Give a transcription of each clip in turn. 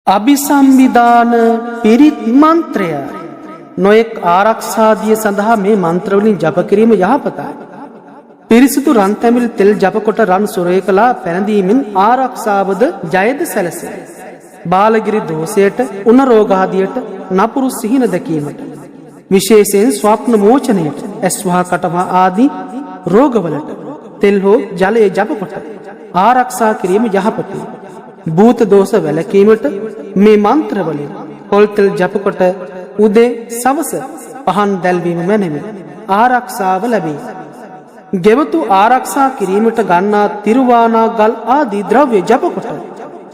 අභිසම්විධාන පිරිත් මන්ත්‍රය නොයෙක් ආරක්ෂාදිය සඳහා මේ මන්ත්‍රවලින් ජප කිරීම යහපතයි. පිරිසිදු රන් තැමිල් තෙල් ජප කොට රන් සුරේකලා පැනදීමෙන් ආරක්ෂාවද ජයද සැලසේ. බාලගිරි දෝෂයට උණ රෝගාදියට නපුරු සිහින දැකීමට විශේෂයෙන් ස්වප්න මෝචනයට ඇස්වහා කටවා ආදී රෝගවලට තෙල් හෝ ජලයේ ජප කොට ආරක්ෂා කිරීම යහපතයි. භූත දෝෂ වැළකීමට මේ මන්ත්‍රවලින් පොල්තෙල් ජප කොට උදේ සවස පහන් දැල්වීම මැනවි ආරක්ෂාව ලැබේ. ගෙවතු ආරක්ෂා කිරීමට ගන්නා තිරුවානා ගල් ආදී ද්‍රව්‍ය ජප කොට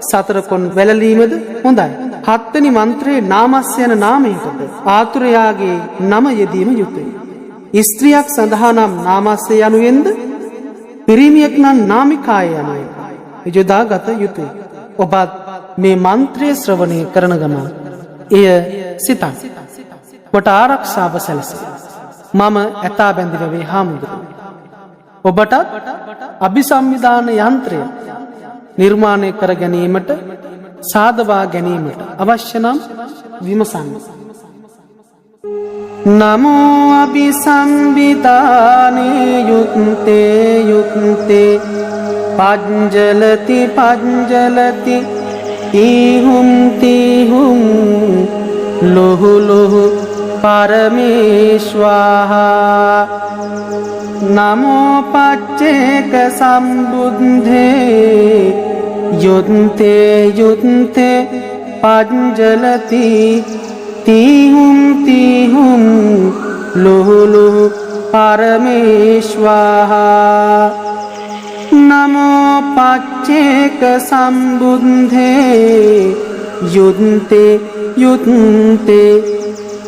සතර කොන් වැළලීමද හොඳයි. හත්වෙනි මන්ත්‍රයේ නාමස්ස යන නාමයටද ආතුරයාගේ නම යෙදීම යුතුය. ස්ත්‍රියක් සඳහා නම් නාමස්ස යනුවෙන්ද පිරිමියෙක් නම් නාමිකාය යනුවෙන් යොදා ගත යුතුය. ඔබත් මේ මන්ත්‍රය ශ්‍රවණය කරන ගමන් එය සිතක් ඔබට ආරක්ෂාව සැලසේ. මම ඇතා බැඳිවවේ හාමුදුරුවෝ ඔබටත් අභිසම්විධාන යන්ත්‍රය නිර්මාණය කර ගැනීමට සාදවා ගැනීමට අවශ්‍ය නම් විමසන්න. නමෝ අභිසම්විධානේ යුත්තේ යුත්තේ පංජලති පංජලති තීහුම් තීහුම් ලොහු ලොහු පරමේශ්වාහා නමෝ පච්චේක සම්බුද්ධේ යුත්තේ යුත්තේ පංජලති තීහුම් තීහුම් ලොහු ලොහු පරමේශ්වාහා නමෝ පච්චේක සම්බුද්ධේ යුත්තේ යුත්තේ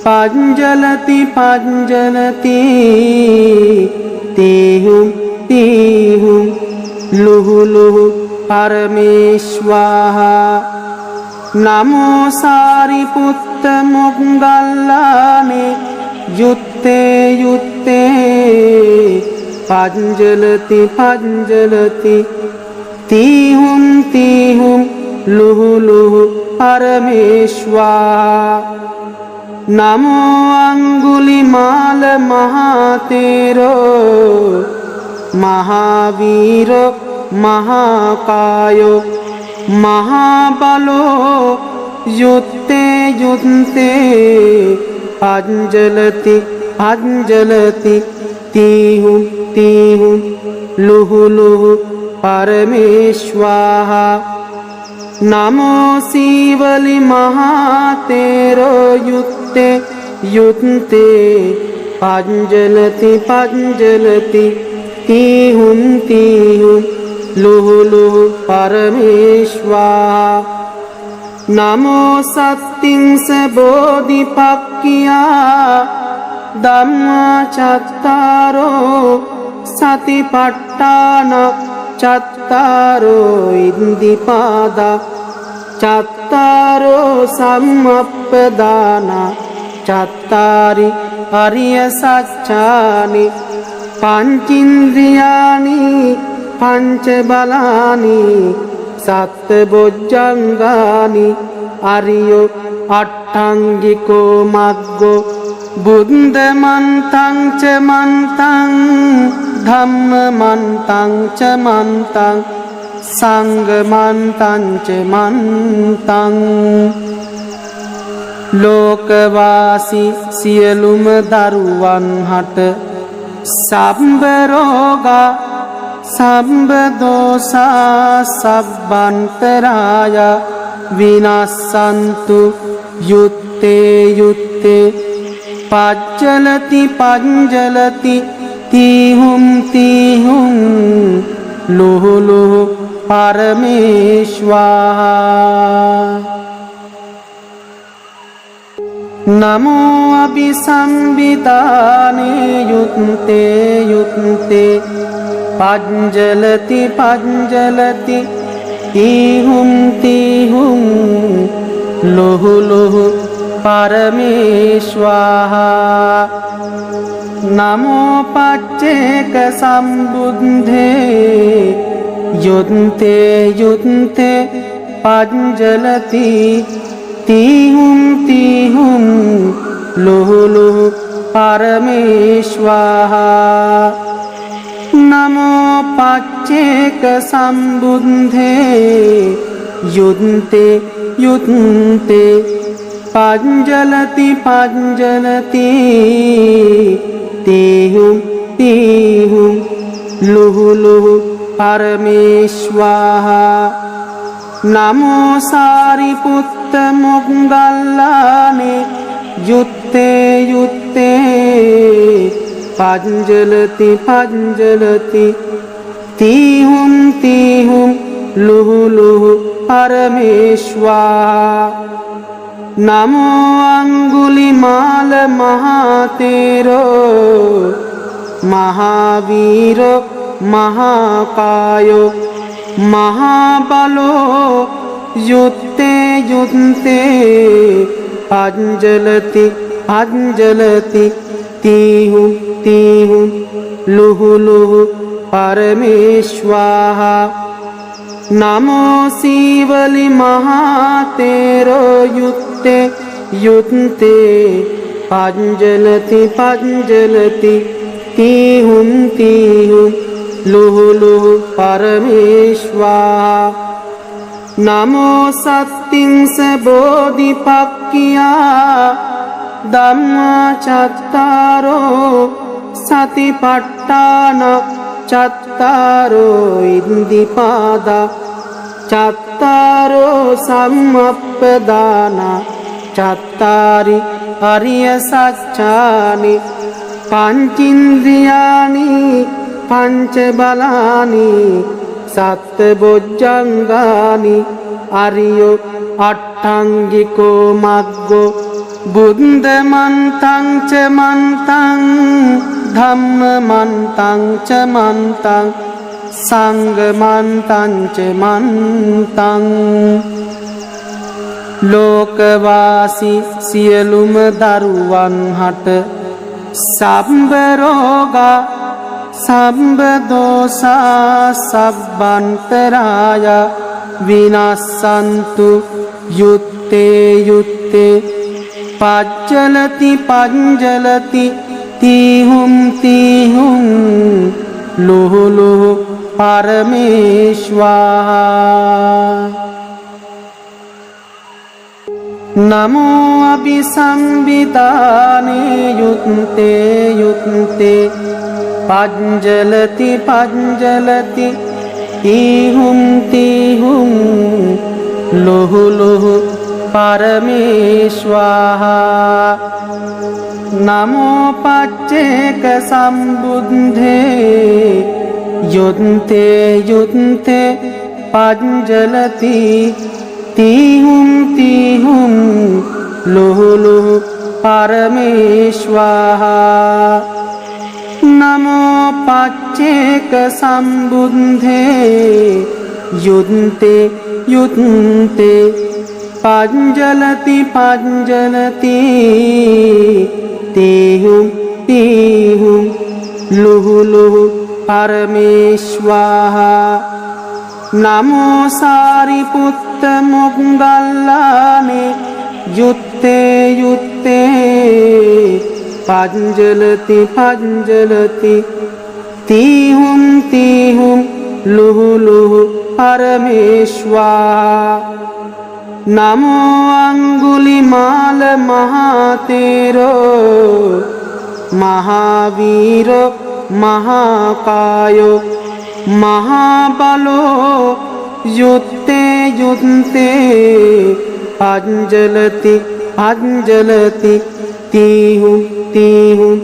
පංජලති පංජලති තීහුම් තීහුම් ලුහු ලුහු පරමේශ්වාහා නමෝ සාරිපුත්ත මොග්ගල්ලානේ යුත්තේ යුත්තේ පංජලති පංජලති තීහුම් තීහුම් ලුහු ලුහු පරමේශ්වාහා නමෝ අංගුලිමාල මහතේරෝ මහාවීරෝ මහාකායෝ මහාබලෝ යුත්තේ යුත්තේ පංජලති පංජලති තීහුම් තීහුම් ලුහු ලුහු පරමේශ්වාහා නමෝ සීවලි මහතේරෝ යුත්තේ යුත්තේ පංජලති පංජලති තීහුම් තීහුම් ලුහු ලුහු පරමේශ්වාහා නමෝ සත්තිංස බෝධිපක්ඛියා ධම්මා චත්තාරෝ සතිපට්ඨාන චත්තාරෝ ඉන්දිපාදා චත්තාරෝ සම්මප්පදාන චත්තාරි අරිය සත්‍යානි පංචින්ද්‍රියානි පංච බලානි සත්බොජ්ජංගානි අරියෝ අට්ඨංගිකෝ මග්ගෝ බුද්ධ මන්තං ච මන්තං ධම්ම මන්තං ච මන්තං සංඝ මන්තං ච මන්තං ලෝකවාසී සියලුම දරුවන් හට සම්බ රෝගා සම්බ දෝසා සබ්බන්තරාය විනස්සන්තු යුත්තේ යුත්තේ පච්චලති පංජලති තීහුම් තීහුම් ලුහු ලුහු පරමේශ්වාහා නමෝ අභිසම්විධානේ යුත්තේ යුත්තේ පංජලති පංජලති තීහුම් තීහුම් ලුහු ලුහු පරමේශ්වාහා නමෝ පච්චේක සම්බුද්ධේ යුත්තේ යුත්තේ පංජලති තීහුම් තීහුම් ලුහු ලුහු පරමේශ්වාහා නමෝ පච්චේක සම්බුද්ධේ යුත්තේ යුත්තේ පංජලති පංජලති තීහුම් තීහුම් ලුහු ලුහු පරමේශ්වාහා නමෝ සාරිපුත්ත මොග්ගල්ලානේ යුත්තේ යුත්තේ පංජලති පංජලති තීහුම් තීහුම් ලුහු ලුහු පරමේශ්වාහා නමෝ අංගුලිමාල මහතේරෝ මහාවීරෝ මහාකායෝ මහාබලෝ යුත්තේ යුත්තේ පංජලති පංජලති තීහුම් තීහුම් ලුහු ලුහු පරමේශ්වාහා නමෝ සීවලි මහතේරෝ යුත්තේ යුත්තේ පංජලති පංජලති තීහුම් තීහුම් ලුහු ලුහු පරමේශ්වාහා නමෝ සත්තිංස බෝධිපක්ඛියා ධම්මා චත්තාරෝ සතිපට්ඨාන චත්තාරෝ ඉන්දිපාදා චත්තාරෝ සම්මප්පදාන චත්තාරි අරිය සත්‍යානි පංචින්ද්‍රියානි පංච බලානි සත්ත බොජ්ජංගානි අරියෝ අට්ඨංගිකෝ මග්ගෝ බුද්ධ මන්තං ච මන්තං ධම්ම මන්තං ච මන්තං සංඝ මන්තං ච මන්තං ලෝකවාසී සියලුම දරුවන් හට සම්බ රෝගා සම්බ දෝසා සබ්බන්තරාය විනස්සන්තු යුත්තේ යුත්තේ පච්චලති පංජලති තීහුම් තීහුම් ලුහු ලුහු පරමේශ්වාහා නමෝ අபிසම්බිතානේ යුත්තේ යුත්තේ පංජලති පංජලති තීහුම් තීහුම් ලුහු ලුහු පරමේශ්වාහා නමෝ පච්චේක සම්බුද්ධේ යුත්තේ යුත්තේ පංජලති තීහුම් තීහුම් ලුහු ලුහු පරමේශ්වාහා නමෝ පච්චේක සම්බුද්ධේ යුත්තේ යුත්තේ පංජලති පංජලති තීහුම් තීහුම් ලුහු ලුහු පරමේශ්වාහා නමෝ සාරිපුත්ත මොග්ගල්ලානේ යුත්තේ යුත්තේ පංජලති පංජලති තීහුම් තීහුම් ලුහු ලුහු පරමේශ්වාහා නමෝ අංගුලිමාල මහතේරෝ මහාවීරෝ මහාකායෝ මහාබලෝ යුත්තේ යුත්තේ පංජලති පංජලති තීහුම් තීහුම්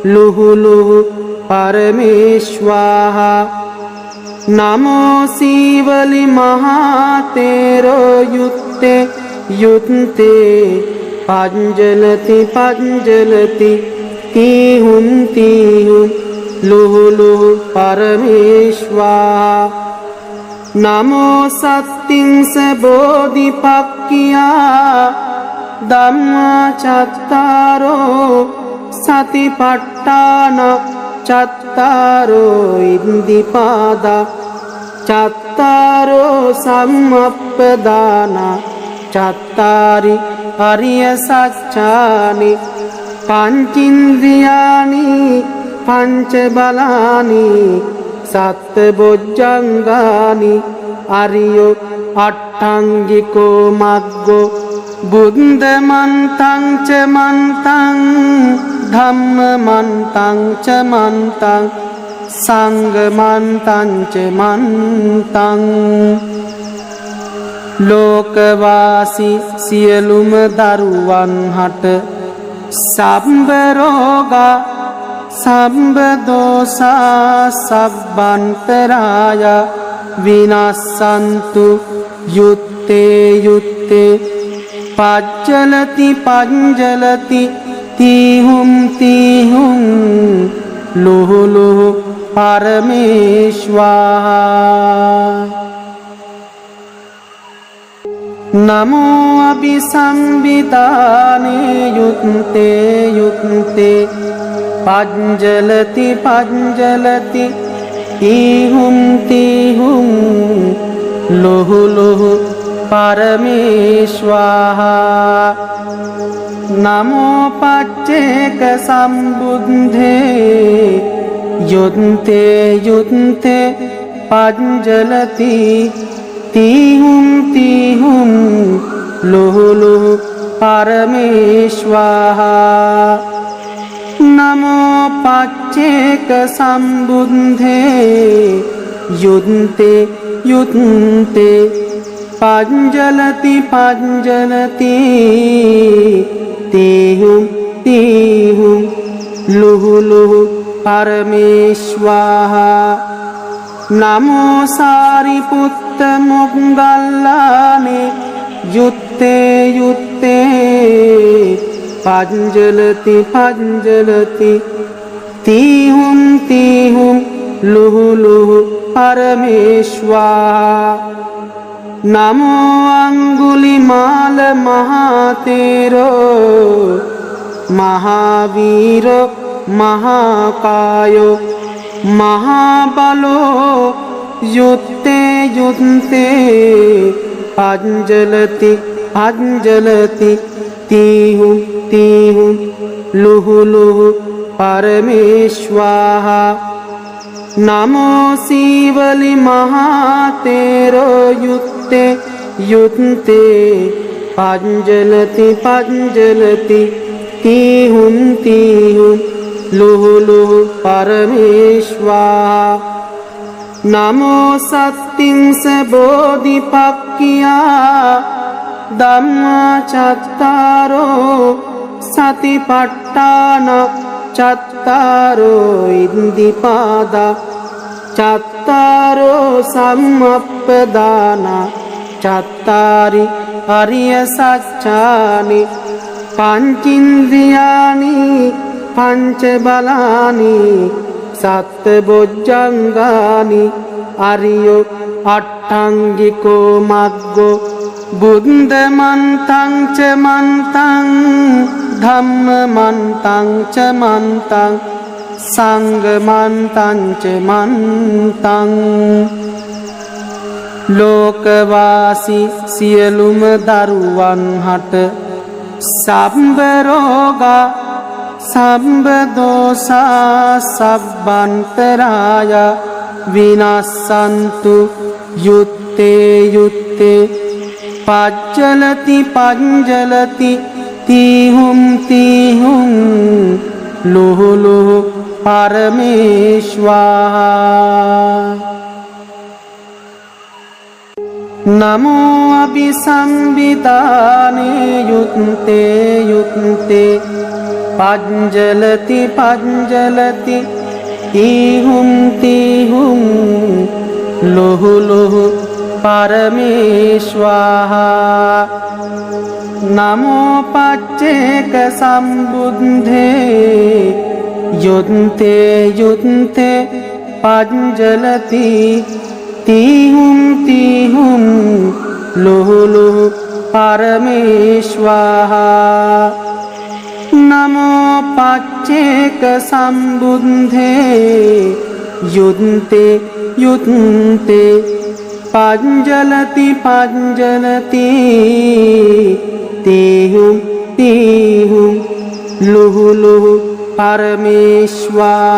ලුහු ලුහු පරමේශ්වාහා නමෝ සීවලි මහතේරෝ යුත්තේ යුත්තේ පංජලති පංජලති තීහුම් තීහුම් ලුහු ලුහු පරමේශ්වාහා නමෝ සත්තිංස බෝධිපක්ඛියා ධම්මා චත්තාරෝ සතිපට්ඨාන චත්තාරෝ ඉන්දිපාදා චත්තාරෝ සම්මප්පදාන චත්තාරි අරිය සත්‍යානි පංචින්ද්‍රියානි පංච බලානි සත්ත බොජ්ජංගානි අරියෝ අට්ඨංගිකෝ මග්ගෝ බුද්ධ මන්තං ච මන්තං ධම්ම මන්තං ච මන්තං සංඝ මන්තං ච මන්තං ලෝකවාසී සියලුම දරුවන් හට සම්බ රෝගා සම්බ දෝසා සබ්බන්තරාය විනස්සන්තු යුත්තේ යුත්තේ පච්චලති පංජලති තීහුම් තීහුම් ලුහු ලුහු පරමේශ්වාහා නමෝ අභිසම්බිතානේ යුත්තේ යුත්තේ පංජලති පංජලති තීහුම් තීහුම් ලුහු ලුහු පරමේශ්වාහා නමෝ පච්චේක සම්බුද්ධේ යුත්තේ යුත්තේ පංජලති තීහුම් තීහුම් ලුහු ලුහු පරමේශ්වාහා නමෝ පච්චේක සම්බුද්ධේ යුත්තේ යුත්තේ පංජලති පංජලති තීහුම් තීහුම් ලුහු ලුහු පරමේශ්වාහා නමෝ සාරිපුත්ත මොග්ගල්ලානේ යුත්තේ යුත්තේ පංජලති පංජලති තීහුම් තීහුම් ලුහු ලුහු පරමේශ්වාහා නමෝ අංගුලිමාල මහතේරෝ මහාවීරෝ මහාකායෝ මහාබලෝ යුත්තේ යුත්තේ පංජලති පංජලති තීහුම් තීහුම් ලුහු ලුහු පරමේශ්වාහා නමෝ සීවලි මහතේරෝ යුත්තේ යුත්තේ පංජලති පංජලති තීහුම් තීහුම් ලුහු ලුහු පරමේශ්වාහා නමෝ සත්තිංස බෝධිපක්ඛියා ධම්මා චත්තාරෝ සතිපට්ඨාන චත්තාරෝ ඉන්දිපාදා චත්තාරෝ සම්මප්පදාන චත්තාරි අරිය සත්‍යානි පංචින්ද්‍රියානි පංච බලානි සත්ත බොජ්ජංගානි අරියෝ අට්ඨංගිකෝ මග්ගෝ බුද්ධ මන්තං ච මන්තං ධම්ම මන්තං ච මන්තං සංඝ මන්තං ච මන්තං ලෝකවාසී සියලුම දරුවන් හට සම්බ රෝගා සම්බ දෝසා සබ්බන්තරාය විනස්සන්තු යුත්තේ යුත්තේ පච්චලති පංජලති තීහුම් තීහුම් ලුහු ලුහු පරමේශ්වාහා නමෝ අභිසම්බිතානේ යුත්තේ යුත්තේ පංජලති පංජලති තීහුම් තීහුම් ලුහු ලුහු පරමේශ්වාහා නමෝ පච්චේක සම්බුද්ධේ යුත්තේ යුත්තේ පංජලති තීහුම් තීහුම් ලුහු ලුහු පරමේශ්වාහා නමෝ පච්චේක සම්බුද්ධේ යුත්තේ යුත්තේ පංජලති පංජලති තීහුම් තීහුම් ලුහු ලුහු පරමේශ්වාහා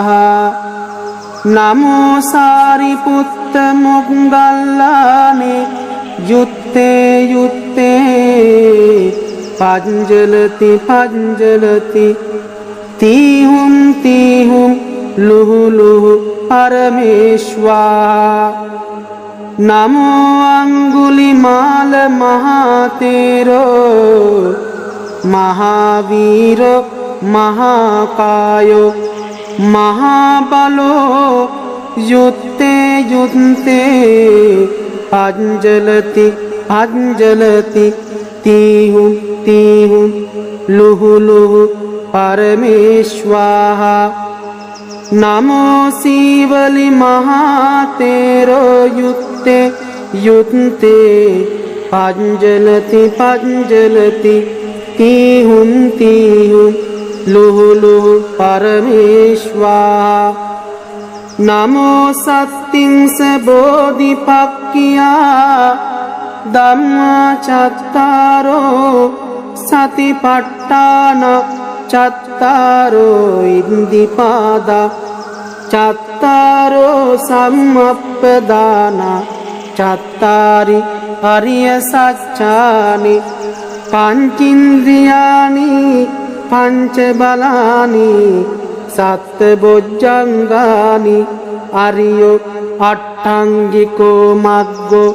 නමෝ සාරිපුත්ත මොග්ගල්ලානේ යුත්තේ යුත්තේ පංජලති පංජලති තීහුම් තීහුම් ලුහු ලුහු පරමේශ්වාහා නමෝ අංගුලිමාල මහතේරෝ මහාවීරෝ මහාකායෝ මහාබලෝ යුත්තේ යුත්තේ පංජලති පංජලති තීහුම් තීහුම් ලුහු ලුහු පරමේශ්වාහා නමෝ සීවලි මහතේරෝ යුත්තේ යුත්තේ පංජලති පංජලති තීහුම් තීහුම් ලුහු ලුහු පරමේශ්වාහා නමෝ සත්තිංස බෝධිපක්ඛියා ධම්මා චත්තාරෝ සතිපට්ඨාන චත්තාරෝ ඉන්දිපාදා චත්තාරෝ සම්මප්පදාන චත්තාරි අරිය සත්‍යානි පංචින්ද්‍රියානි පංච බලානි සත්ත බොජ්ජංගානි අරියෝ අට්ඨංගිකෝ මග්ගෝ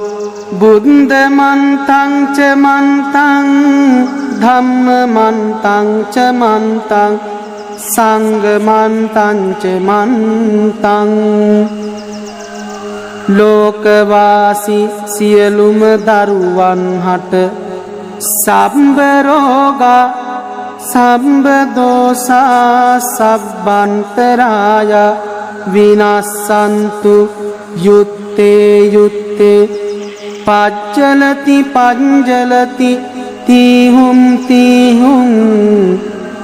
බුද්ධ මන්තං ච මන්තං ධම්ම මන්තං ච මන්තං සංඝ මන්තං ච මන්තං ලෝකවාසී සියලුම දරුවන් හට සම්බ රෝගා සම්බ දෝසා සබ්බන්තරාය විනස්සන්තු යුත්තේ යුත්තේ පච්චලති පංජලති තීහුම් තීහුම්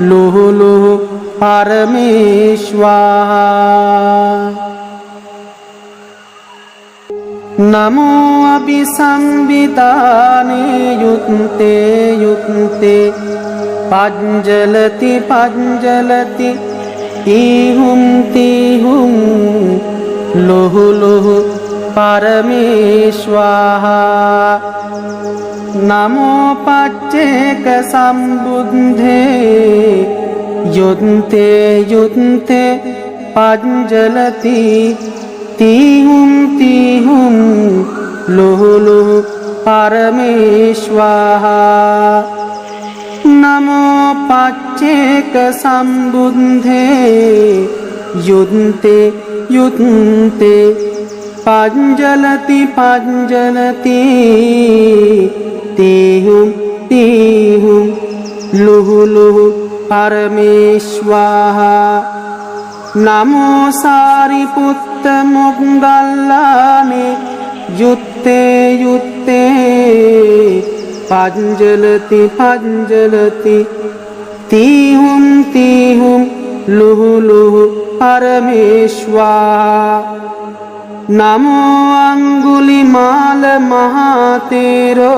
ලුහු ලුහු පරමේශ්වාහා නමෝ අபிසම්බිදානේ යුත්තේ යුත්තේ පංජලති පංජලති තීහුම් තීහුම් ලුහු ලුහු පරමේශ්වාහා නමෝ පච්චේක සම්බුද්ධේ යුත්තේ යුත්තේ පංජලති තීහුම් තීහුම් ලුහු ලුහු පරමේශ්වාහා නමෝ පච්චේක සම්බුද්ධේ යුත්තේ යුත්තේ පංජලති පංජලති තීහුම් තීහුම් ලුහු ලුහු පරමේශ්වාහා නමෝ සාරිපුත්ත මොග්ගල්ලානේ යුත්තේ යුත්තේ පංජලති පංජලති තීහුම් තීහුම් ලුහු ලුහු පරමේශ්වාහා නමෝ අංගුලිමාල මහතේරෝ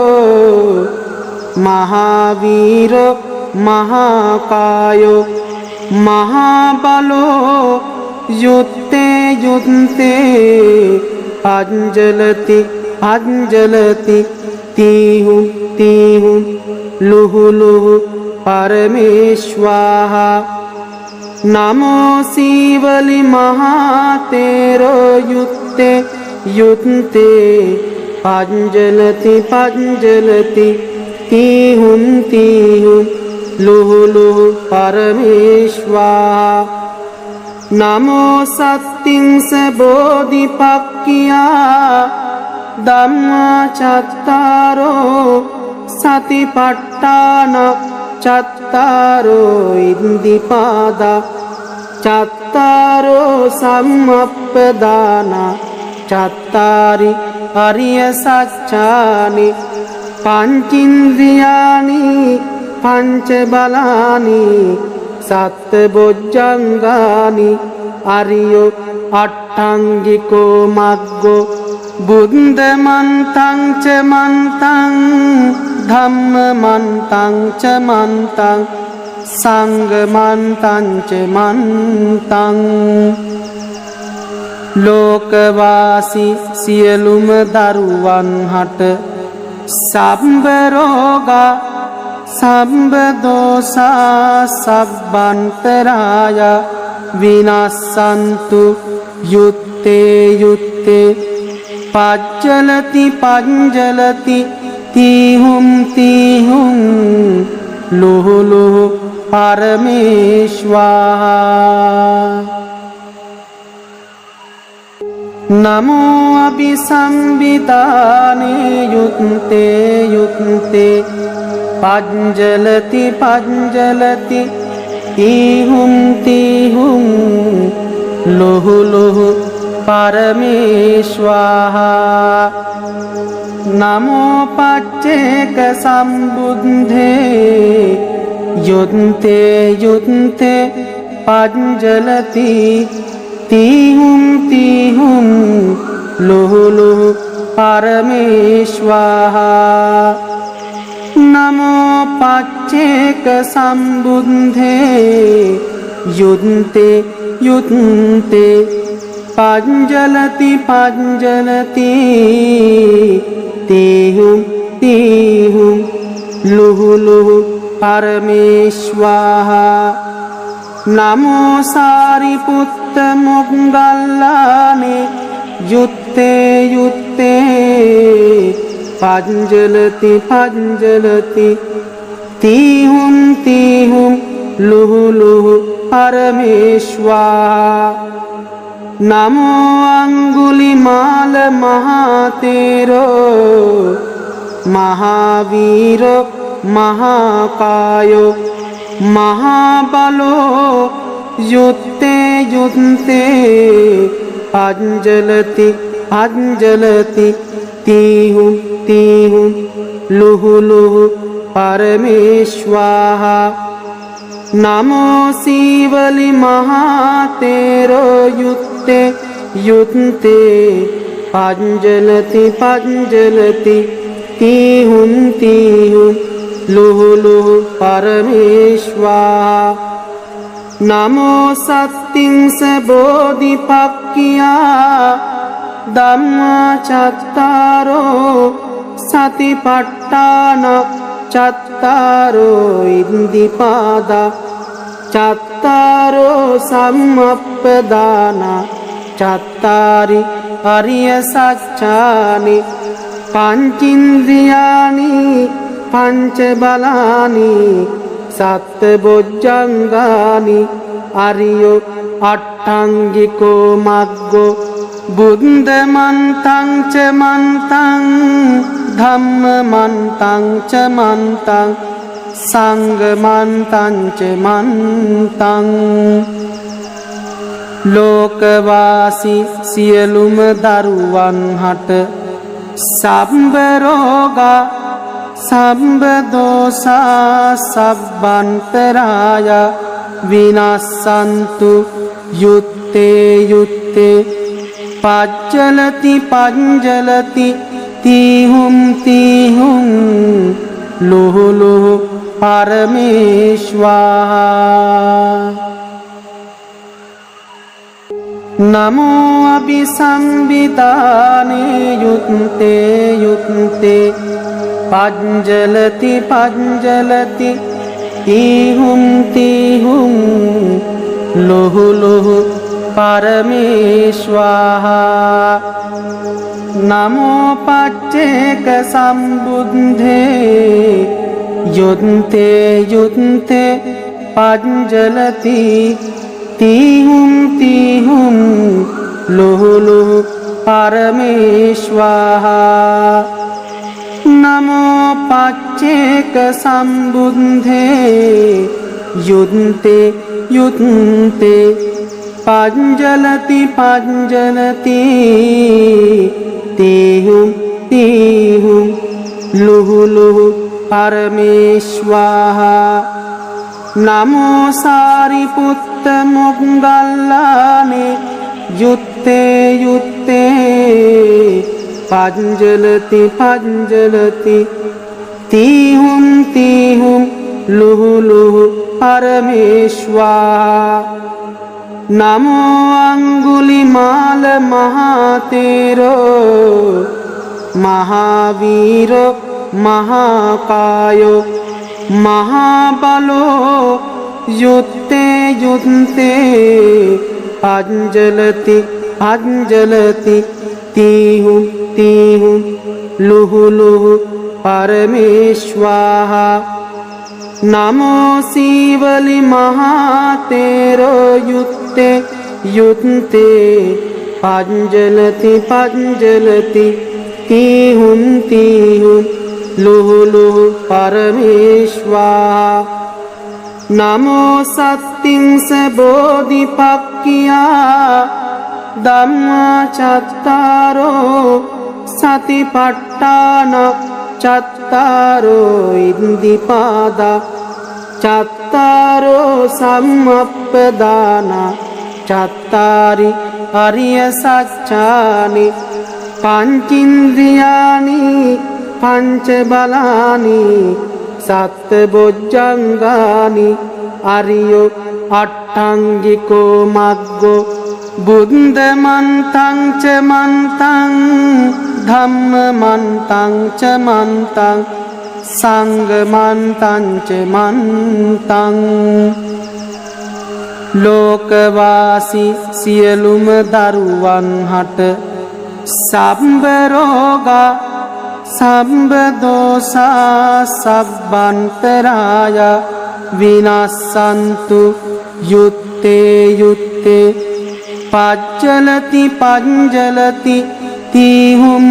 මහාවීරෝ මහාකායෝ මහාබලෝ යුත්තේ යුත්තේ පංජලති පංජලති තීහුම් තීහුම් ලුහු ලුහු පරමේශ්වාහා නමෝ සීවලි මහතේරෝ යුත්තේ යුත්තේ පංජලති පංජලති තීහුම් තීහුම් ලුහු ලුහු පරමේශ්වාහා නමෝ සත්තිංස බෝධිපක්ඛියා ධම්මා චත්තාරෝ සතිපට්ඨාන චත්තාරෝ ඉන්දිපාදා චත්තාරෝ සම්මප්පදාන චත්තාරි අරිය සත්‍යානි පංචින්ද්‍රියානි පංච බලානි සත්ත බොජ්ජංගානි අරියෝ අට්ඨංගිකෝ මග්ගෝ බුද්ධ මන්තං ච මන්තං ධම්ම මන්තං ච මන්තං සංඝ මන්තං ච මන්තං ලෝකවාසී සියලුම දරුවන් හට සම්බ රෝගා සම්බ දෝසා සබ්බන්තරාය විනස්සන්තු යුත්තේ යුත්තේ පච්චලති පංජලති තීහුම් තීහුම් ලුහු ලුහු පරමේශ්වාහා නමෝ අභිසම්බිතානේ යුත්තේ යුත්තේ පංජලති පංජලති තීහුම් තීහුම් ලුහු ලුහු පරමේශ්වාහා නමෝ පච්චේක සම්බුද්ධේ යුත්තේ යුත්තේ පංජලති තීහුම් තීහුම් ලුහු ලුහු පරමේශ්වාහා නමෝ පච්චේක සම්බුද්ධේ යුත්තේ යුත්තේ පංජලති පංජලති තීහුම් තීහුම් ලුහු ලුහු පරමේශ්වාහා නමෝ සාරිපුත්ත මොග්ගල්ලානේ යුත්තේ යුත්තේ පංජලති පංජලති තීහුම් තීහුම් ලුහු ලුහු පරමේශ්වාහා නමෝ අංගුලිමාල මහතේරෝ මහාවීරෝ මහාකායෝ මහාබලෝ යුත්තේ යුත්තේ පංජලති පංජලති තීහුම් තීහුම් ලුහු ලුහු පරමේශ්වාහා නමෝ සීවලි මහතේරෝ යුත්තේ යුත්තේ පංජලති පංජලති තීහුම් තීහුම් ලුහු ලුහු පරමේශ්වාහා නමෝ සත්තිංස බෝධිපක්ඛියා ධම්මා චත්තාරෝ සතිපට්ඨාන චත්තාරෝ ඉන්දිපාදා චත්තාරෝ සම්මප්පදාන චත්තාරි අරිය සත්‍යානි පංචින්ද්‍රියානි පංච බලානි සත්ත බොජ්ජංගානි අරියෝ අට්ඨංගිකෝ මග්ගෝ බුද්ධ මන්තං ච මන්තං ධම්ම මන්තං ච මන්තං සංඝ මන්තං ච මන්තං ලෝකවාසී සියලුම දරුවන් හට සම්බ රෝගා සම්බ දෝසා සබ්බන්තරාය විනස්සන්තු යුත්තේ යුත්තේ පච්චලති පංජලති තීහුම් තීහුම් ලුහු ලුහු පරමේශ්වාහා නමෝ අභිසම්බිතානේ යුත්තේ යුත්තේ පංජලති පංජලති තීහුම් තීහුම් ලුහු ලුහු පරමේශ්වාහා නමෝ පච්චේක සම්බුද්ධේ යුත්තේ යුත්තේ පංජලති තීහුම් තීහුම් ලුහු ලුහු පරමේශ්වාහා නමෝ පච්චේක සම්බුද්ධේ යුත්තේ යුත්තේ පංජලති පංජලති තීහුම් තීහුම් ලුහු ලුහු පරමේශ්වාහා නමෝ සාරිපුත්ත මොග්ගල්ලානේ යුත්තේ යුත්තේ පංජලති පංජලති තීහුම් ලුහු ලුහු පරමේශ්වා නමෝ අංගුලිමාල මහතේරෝ මහාවීරෝ මහාකායෝ මහාබලෝ යුත්තේ යුත්තේ පංජලති පංජලති තීහුම් ලුහු ලුහු පරමේශ්වා නමෝ සීවලි මහතේරෝ යුත්තේ යුත්තේ පංජලති පංජලති තීහුම් ලුහු ලුහු පරමේශ්වා නමෝ සත්තිංස බෝධිපක්ඛියා ධම්මා චත්තාරෝ සතිපට්ඨාන චත්තාරෝ ඉන්දිපාදා චත්තාරෝ සම්මප්පදාන චත්තාරි අරිය සත්‍යානි පංචින්ද්‍රියානි පංච බලානි සත්ත බොජ්ජංගානි අරියෝ අට්ඨංගිකෝ මග්ගෝ බුද්ධ මන්තං ච මන්තං ධම්ම මන්තං ච මන්තං සංඝ මන්තං ච මන්තං ලෝකවාසී සියලුම දරුවන් හට සම්බ රෝගා සම්බ දෝසා සබ්බන්තරාය විනස්සන්තු යුත්තේ යුත්තේ පච්චලති පංජලති තීහුම්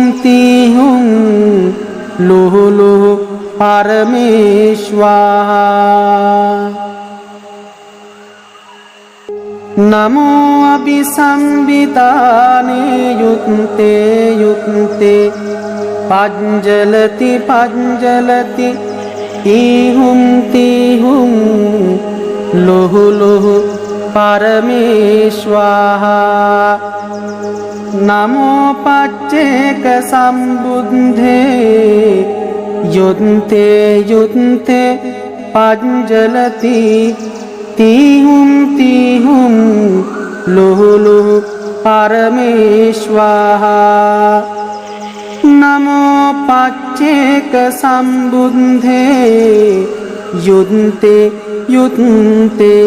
ලුහු ලුහු පරමේශ්වා නමෝ අபிසම්බිතානේ යුත්තේ යුත්තේ පංජලති පංජලති තීහුම් ලුහු ලුහු පරමේශ්වා නමෝ පච්චේක සම්බුද්ධේ යුත්තේ යුත්තේ පංජලති තීහුම් ලුහු ලුහු පරමේශ්වා නමෝ පච්චේක සම්බුද්ධේ යුත්තේ යුත්තේ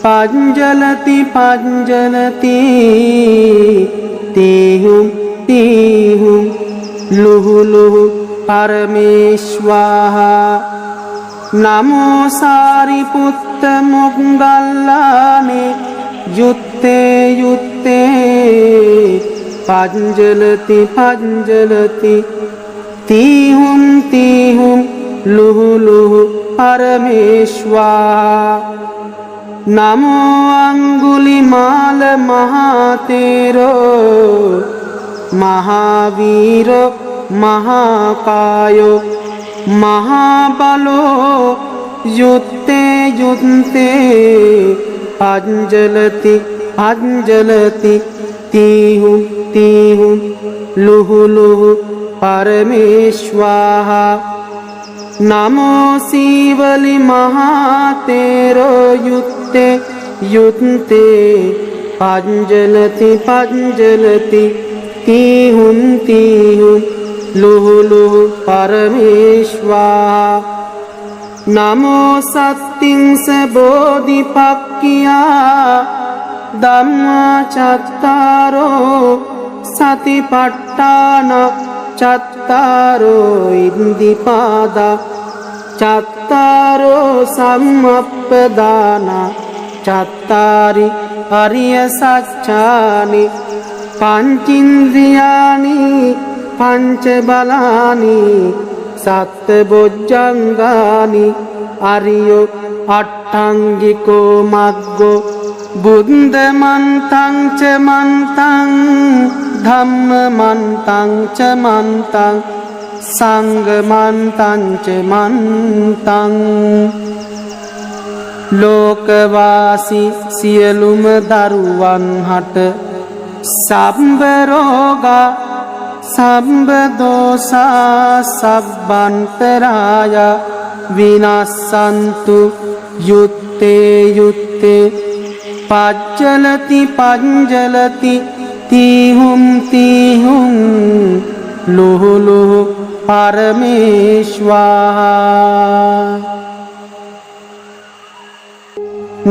පංජලති පංජලති තීහුම් ලුහු ලුහු පරමේශ්වා නමෝ සාරිපුත්ත මොග්ගල්ලානේ යුත්තේ යුත්තේ පංජලති පංජලති තීහුම් ලුහු ලුහු පරමේශ්වා නමෝ අංගුලිමාල මහතේරෝ මහාවීරෝ මහාකායෝ මහාබලෝ යුත්තේ යුත්තේ පංජලති පංජලති තීහුම් ලුහු ලුහු පරමේශ්වා නමෝ සීවලි මහතේරෝ යුත්තේ යුත්තේ පංජලති පංජලති තීහුම් ලුහු ලුහු පරමේශ්වා නමෝ සත්තිංස බෝධිපක්ඛියා ධම්මා චත්තාරෝ සතිපට්ඨාන චත්තාරෝ ඉන්දිපාදා චත්තාරෝ සම්මප්පදාන චත්තාරි අරිය සත්‍යානි පංචින්ද්‍රියානි පංච බලානි සත්ත බොජ්ජංගානි අරියෝ අට්ඨංගිකෝ මග්ගෝ බුද්ධ මන්තං ච මන්තං ධම්ම මන්තං ච මන්තං සංඝ මන්තං ච මන්තං ලෝකවාසී සියලුම දරුවන් හට සම්බ රෝගා සම්බදෝසා සබ්බන්තරාය විනස්සන්තු යුත්තේ යුත්තේ පච්චලති පංජලති තීහුම් තීහුම් ලුහු ලුහු පරමේශ්වාහා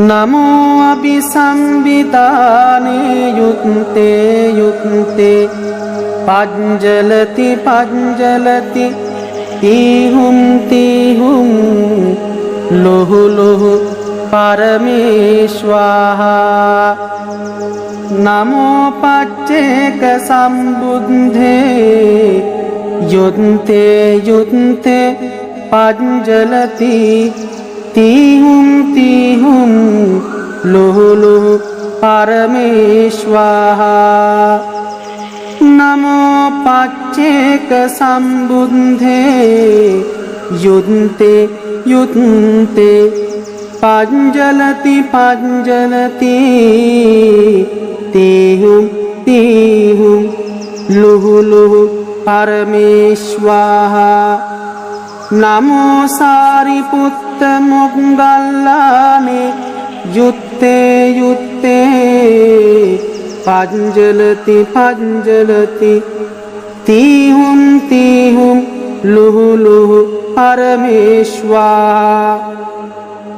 නමෝ අභිසම්බිතානේ යුත්තේ යුත්තේ පංජලති පංජලති තීහුම් තීහුම් ලුහු ලුහු පරමේශ්වාහා නමෝ පච්චේක සම්බුද්ධේ යුත්තේ යුත්තේ පංජලති තීහුම් තීහුම් ලුහු ලුහු පරමේශ්වාහා නමෝ පච්චේක සම්බුද්ධේ යුත්තේ යුත්තේ පංජලති පංජලති තීහුම් තීහුම් ලුහු ලුහු පරමේශ්වාහා නමෝ සාරිපුත්ත මොග්ගල්ලානේ යුත්තේ යුත්තේ පංජලති පංජලති තීහුම් තීහුම් ලුහු ලුහු පරමේශ්වාහා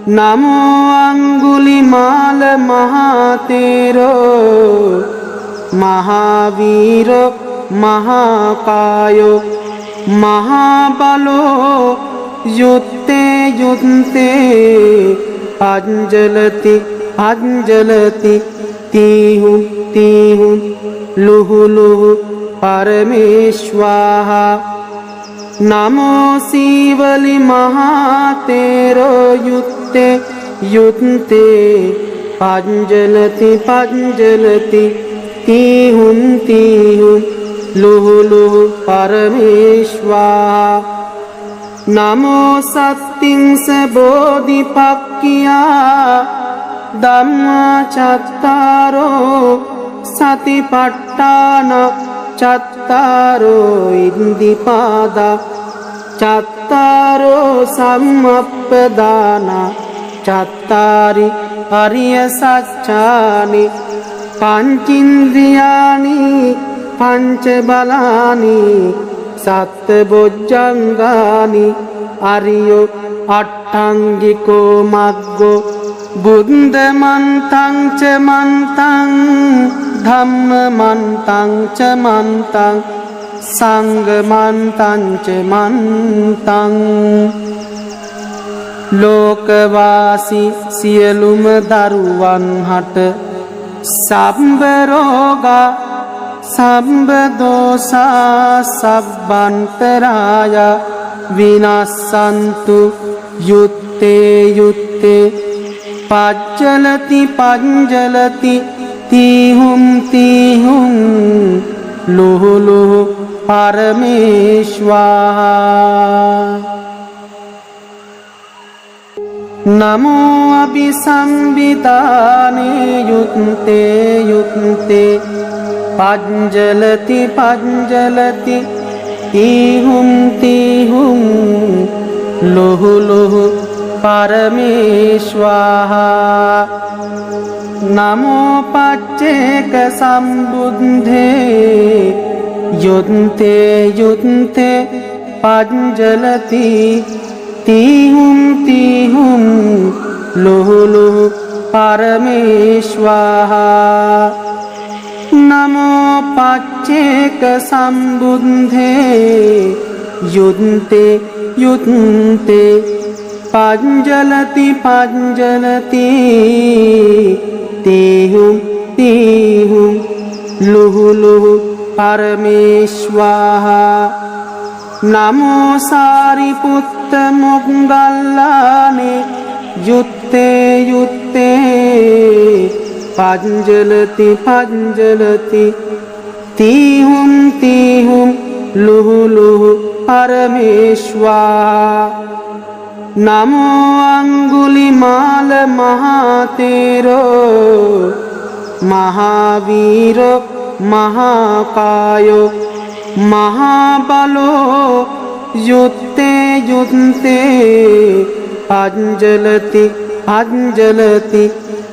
නමෝ අංගුලිමාල මහතේරෝ මහාවීරෝ මහාකායෝ මහාබලෝ යුත්තේ යුත්තේ පංජලති පංජලති තීහුම් තීහුම් ලුහු ලුහු පරමේශ්වාහා නමෝ සීවලි මහතේරෝ යුත්තේ යුත්තේ පංජලති පංජලති තීහුම් තීහුම් ලුහු ලුහු පරමේශ්වාහා නමෝ සත්තිංස බෝධිපක්ඛියා ධම්මා චත්තාරෝ සතිපට්ඨාන චත්තාරෝ ඉන්දිපාදා චත්තාරෝ සම්මප්පදාන චත්තාරි අරිය සත්‍යානි පංචින්ද්‍රියානි පංච බලානි සත්ත බොජ්ජංගානි අරියෝ අට්ඨංගිකෝ මග්ගෝ බුද්ධ මන්තං ච මන්තං ධම්ම මන්තං ච මන්තං සංඝ මන්තං ච මන්තං ලෝකවාසී සියලුම දරුවන් හට සම්බ රෝගා සම්බ දෝසා සබ්බන්තරාය විනස්සන්තු යුත්තේ යුත්තේ පච්චලති පංජලති තීහුම් තීහුම් ලුහු ලුහු පරමේශ්වාහා නමෝ අභිසම්බිතානේ යුත්තේ යුත්තේ පංජලති පංජලති තීහුම් තීහුම් ලුහු ලුහු පරමේශ්වාහා නමෝ පච්චේක සම්බුද්ධේ යුත්තේ යුත්තේ පංජලති තීහුම් තීහුම් ලුහු ලුහු පරමේශ්වාහා නමෝ පච්චේක සම්බුද්ධේ යුත්තේ යුත්තේ පංජලති පංජලති තීහුම් තීහුම් ලුහු ලුහු පරමේශ්වාහා නමෝ සාරිපුත්ත මොග්ගල්ලානේ යුත්තේ යුත්තේ පංජලති පංජලති තීහුම් තීහුම් ලුහු ලුහු පරමේශ්වාහා නමෝ අංගුලිමාල මහතේරෝ මහාවීරෝ මහාකායෝ महाबलो युत्ते युत्ते पंजलति पंजलति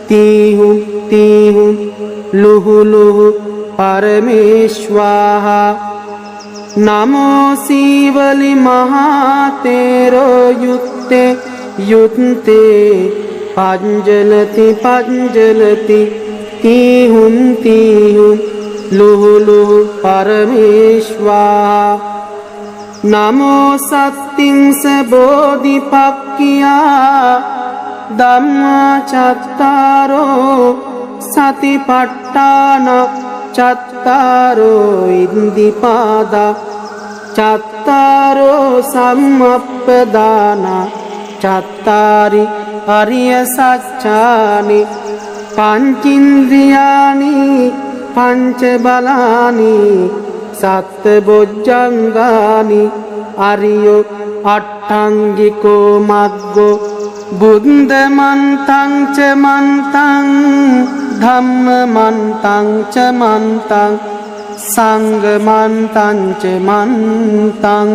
तीहुं तीहुं लुहु लुहु परमेश्वाहा नमो शिवलि महातेरो युत्ते युत्ते पंजलति पंजलति तीहुं तीहुं लुहु लुहु परमेश्वाहा नमो सत्तिंस बोधिपक्किया धम्मा चत्तारो सतिपट्टान चत्तारो इंदिपादा चत्तारो सम्मप्पदाना चत्तारि अरिय सच्चानि पंचेन्द्रियाणि पंचबलानि सत्बोज्जंगानि अरियो अट्टांगिको मग्गो बुद्धमन्तं च मन्तं धम्ममन्तं च मन्तं संघमन्तं च मन्तं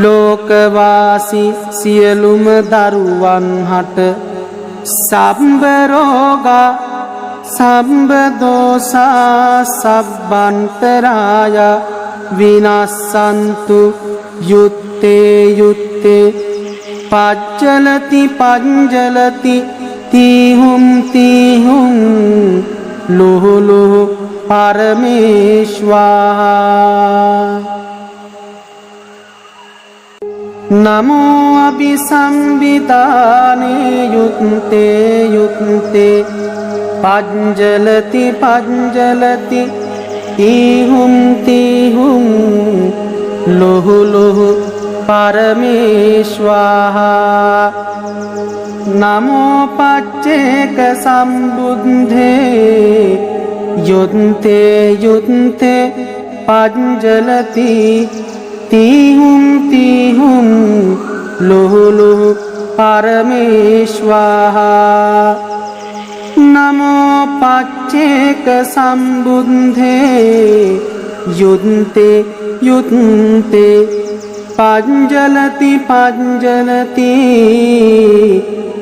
लोकवासी सियलुम दरुवन हट संब रोगा संब दोषा सब्बंतराय विनाशन्तु युत्ते युत्ते पंजलति पंजलति तीहुं तीहुं लुहु लुहु परमेश्वाहा नमो अभिसंविताने युत्ते युत्ते पंजलति पंजलति तीहुं तीहुं लुहु लुहु परमेश्वाहा नमो पच्चेक संबुद्धे युत्ते युत्ते पंजलति तीहुं तीहुं लुहु लुहु परमेश्वाहा नमो पच्चेक संबुद्धे युत्ते युत्ते पंजलति पंजलति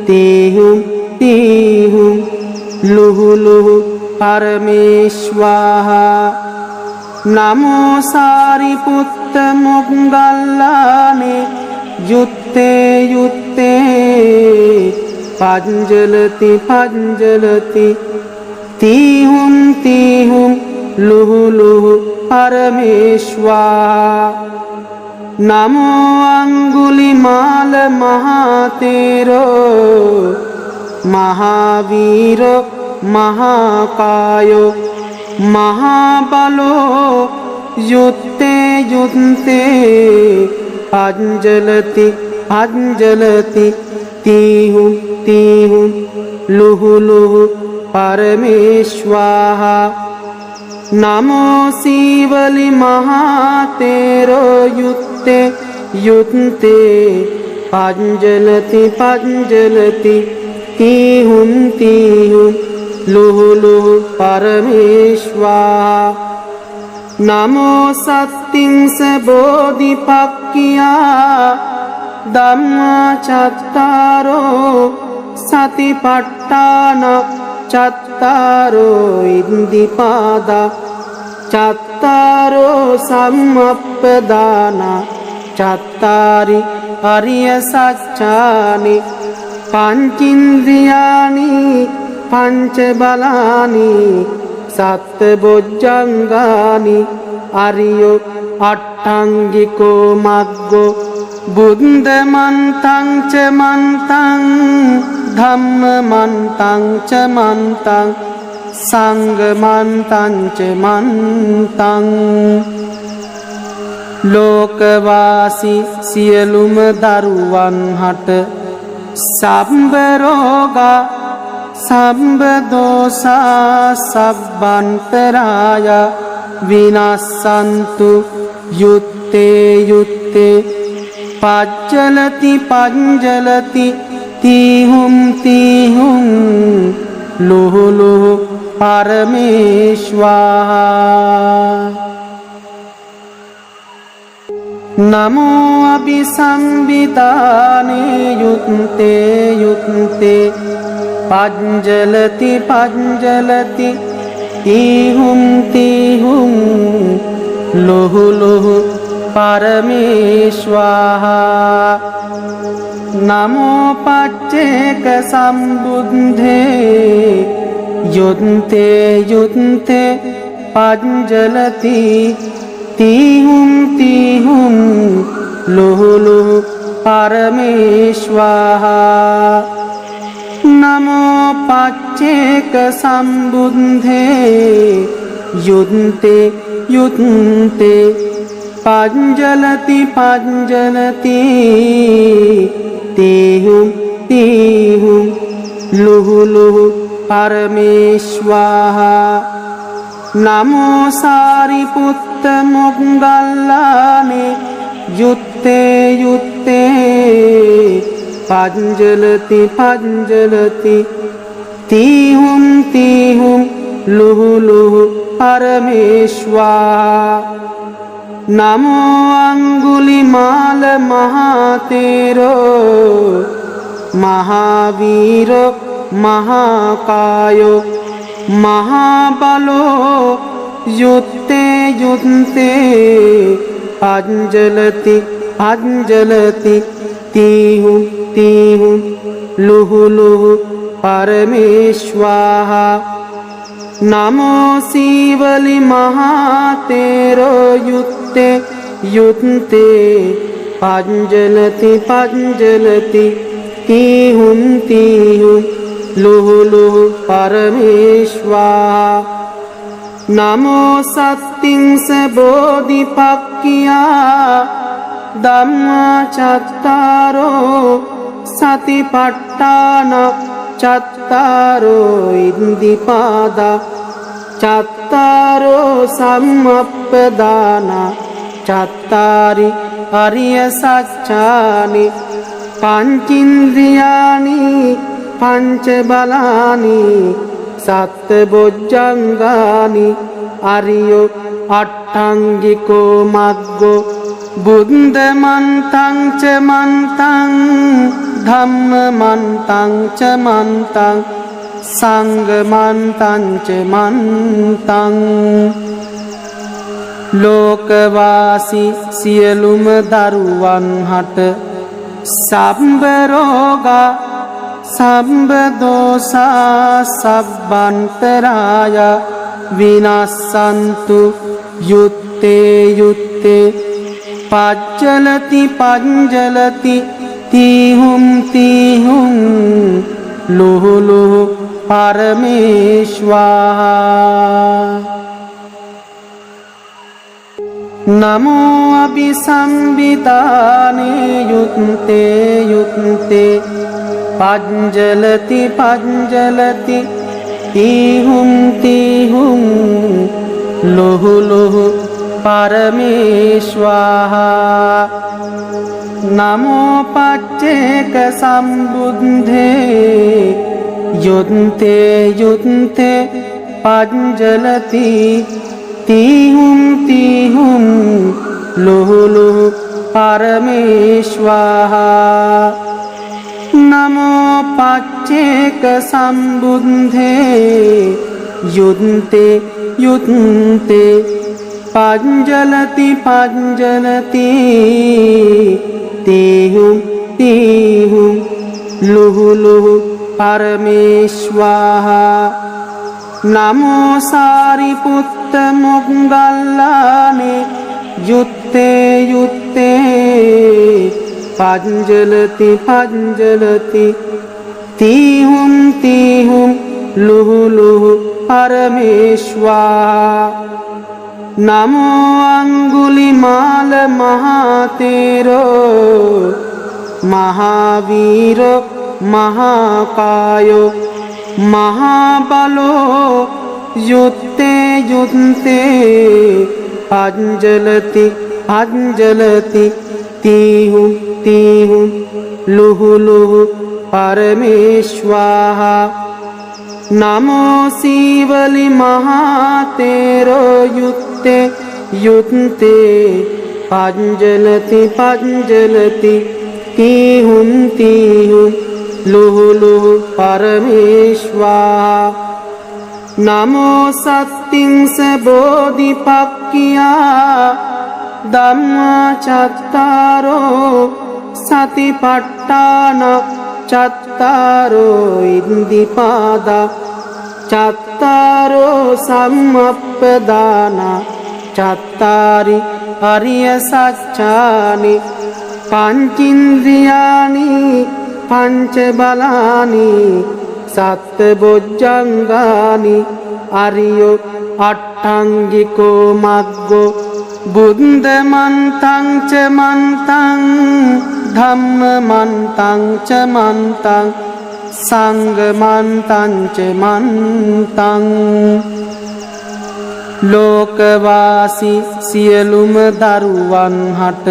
तीहुं तीहुं लुहु लुहु परमेश्वाहा नमो सारिपुत्त मोग्गल्लाने युत्ते युत्ते पंजलति पंजलति तीहुं तीहुं लुहु लुहु परमेश्वाहा नमो अंगुलिमाल महातेरो महावीरो महाकायो महाबलो युत्ते युत्ते पंजलति पंजलति तीहुं तीहुं लुहु लुहु परमेश्वाहा नमो शिवलि महातेरो युत्ते युत्ते पंजलति पंजलति तीहुं तीहुं लुहु लुहु परमेश्वाहा नमो सत्तिंस बोधिपक्किया धम्मा चत्तारो सतिपट्टान चत्तारो इंदिपादा चत्तारो सम्मप्पदाना चत्तारि अरिय सच्चानि पंचेन्द्रियाणि पंचबलानि सत्बोज्जंगानि अरियो अट्टांगिको मग्गो बुद्धमन्तं च मन्तं धम्ममन्तं च मन्तं संघमन्तं च मन्तं लोकवासी सियलुम दरुवन हट संब रोगा संब दोषा सब्बंतराय विनाशन्तु युत्ते युत्ते पंजलति पंजलति तीहुं तीहुं लुहु लुहु परमेश्वाहा नमो अभिसंविताने युक्ते युक्ते पंजलति पंजलति तिहुं लोहु लोहु परमेश्वाहा नमो पच्चेक संबुद्धे युद्धे युद्धे पंजलति तिहुं लोहु लोहु परमेश्वाहा नमो पच्चेक संबुद्धे युद्धे युद्धे पंजलति पंजलति तिहुं लोहु लोहु परमेश्वाहा नमो सारिपुत्त मोग्गल्लाने युत्ते युत्ते पंजलति पंजलति तिहुं लोहु लोहु परमेश्वाहा नमो अंगुलिमाल महातेरो महावीरो महाकायो महाबलो युत्ते युत्ते पंजलति पंजलति तिहुं लोहु लोहु परमेश्वाहा नमो शिवलि महातेरो युत्ते युत्ते पंजलति पंजलति तिहुं लोहु लोहु परमेश्वाहा नमो सत्तिंस बोधिपक्खिया धम्मा चत्तारो सतिपट्टान चत्तारो इंदिपादा चत्तारो सम्मप्पदाना चत्तारि अरिय सच्चानि पंचेन्द्रियाणि पंचबलानि सत्बोज्जंगानि अरियो अट्टांगिको मग्गो बुद्धमन्तं च मन्तं धम्ममन्तं च मन्तं संघमन्तं च मन्तं लोकवासी सियलुम दरुවන් हट සම්බ රෝගා සම්බ දෝසා සබ්බන්තරාය විනස්සන්තු යුත්තේ යුත්තේ පච්චලති පංජලති තිහුම් ලෝහු ලෝහු පරමේශ්වාහා नमो अभिसंविताने युक्ते युक्ते पंजलति पंजलति तिहुं लोहु लोहु परमेश्वाहा नमो पच्चेक संबुद्धे युद्धे युद्धे पंजलति तिहुं लोहु लोहु परमेश्वाहा नमो पच्चेक संबुद्धे युद्धे युद्धे पंजलति पंजलति तिहुं लोहु लोहु परमेश्वाहा नमो सारिपुत्त मोग्गल्लाने युत्ते युत्ते पंजलति पंजलति तिहुं लोहु लोहु परमेश्वाहा नमो अंगुलिमाल महातेरो महावीरो महाकायो महाबलो युत्ते युत्ते पंजलति पंजलति तिहुं लोहु लोहु परमेश्वाहा නමෝ සීවලි මහතේරෝ යුත්තේ යුත්තේ පංජලති පංජලති තීහුම් තීහුම් ලුහු ලුහු පරමේශ්වා නමෝ සත්තිංස බෝධිපක්ඛියා ධම්මා චත්තාරෝ සතිපට්ඨාන චත්තාරෝ ඉන්දිපාදා චත්තාරෝ සම්මප්පදාන චත්තාරි අරිය සත්‍යානි පංචින්ද්‍රියානි පංච බලානි සත්ත බොජ්ජංගානි අරියෝ අට්ඨංගිකෝ මග්ගෝ බුද්ධ මන්තං ච මන්තං ධම්ම මන්තං ච මන්තං සංඝ මන්තං ච මන්තං ලෝකවාසී සියලුම දරුවන් හට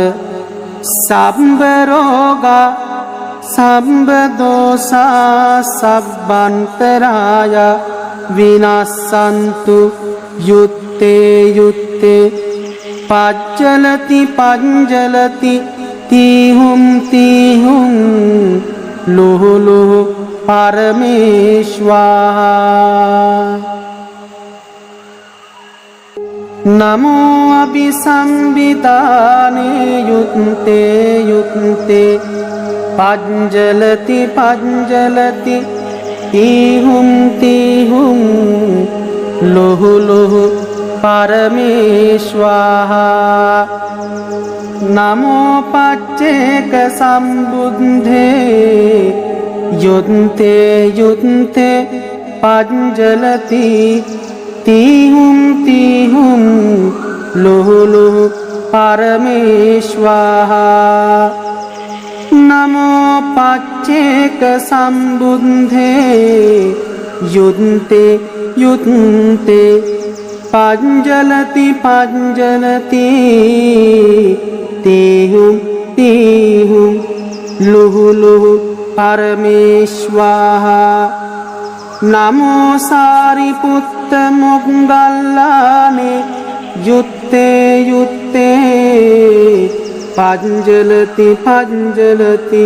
සම්බ රෝගා සම්බ දෝසා සබ්බන්තරාය විනස්සන්තු යුත්තේ යුත්තේ පච්චලති පංජලති තීහුම් තීහුම් ලුහු ලුහු පරමේශ්වා නමෝ අபிසම්බිතානේ යුත්තේ යුත්තේ පංජලති පංජලති තීහුම් තීහුම් ලුහු ලුහු පරමේශ්වාහා නමෝ පච්චේක සම්බුද්ධේ යුත්තේ යුත්තේ පංජලති තීහුම් තීහුම් ලුහු ලුහු පරමේශ්වාහා නමෝ පච්චේක සම්බුද්ධේ යුත්තේ යුත්තේ පංජලති පංජලති තීහුම් තීහුම් ලුහු ලුහු පරමේශ්වාහා නමෝ සාරිපුත්ත මොග්ගල්ලානේ යුත්තේ යුත්තේ පංජලති පංජලති